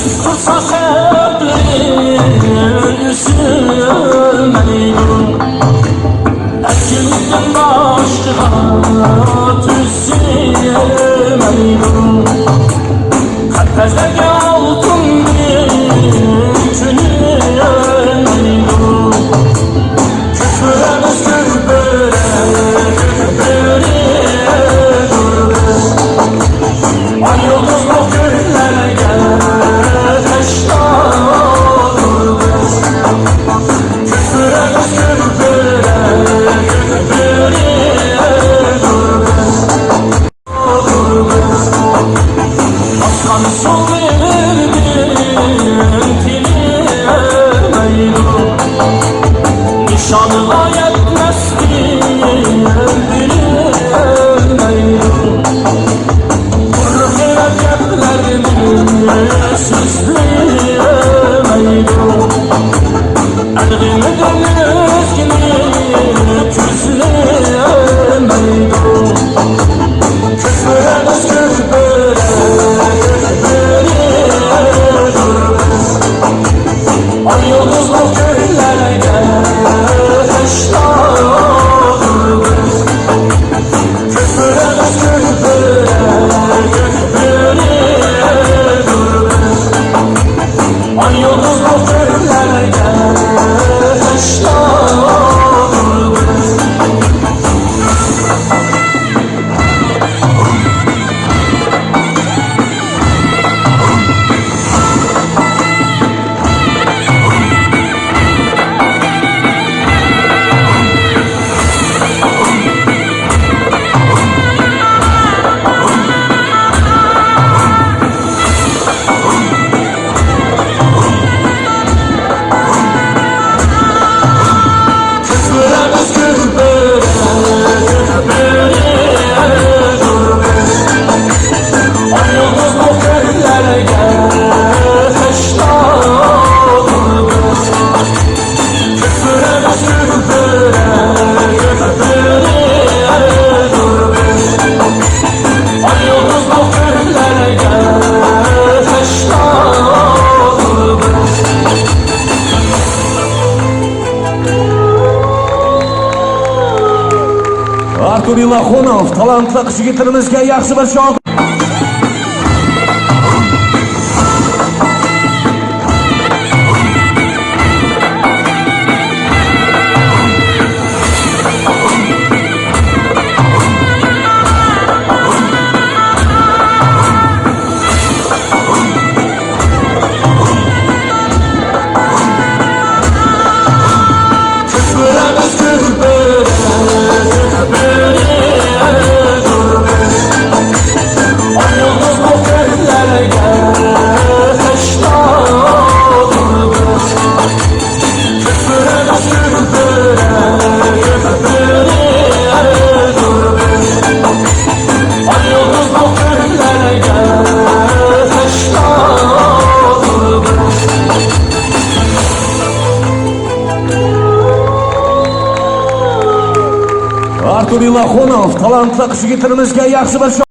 Tutsa sebrin üzülmeydim. Erkimden başka tüzülmeydim. Kalpezlerge altın yükünülmeydim. Küfüremiz küfüre, küfürü durur. Ay yıldızlı güllerge Nişanına yetmez ki öldürülmeydim. Vurur evletlerimi süsleyemeydim. Elgimi deniz gibi küzleyemeydim. Küfüreniz küfüre, küfürü durmaz. Ay yıldızlı güllerge Artur Ilaxonov talantli qiz-yigitlarimizga yaxshi bir shogird. Artur Ilaxonov talantli qiz-yigitlarimizga yaxshi bir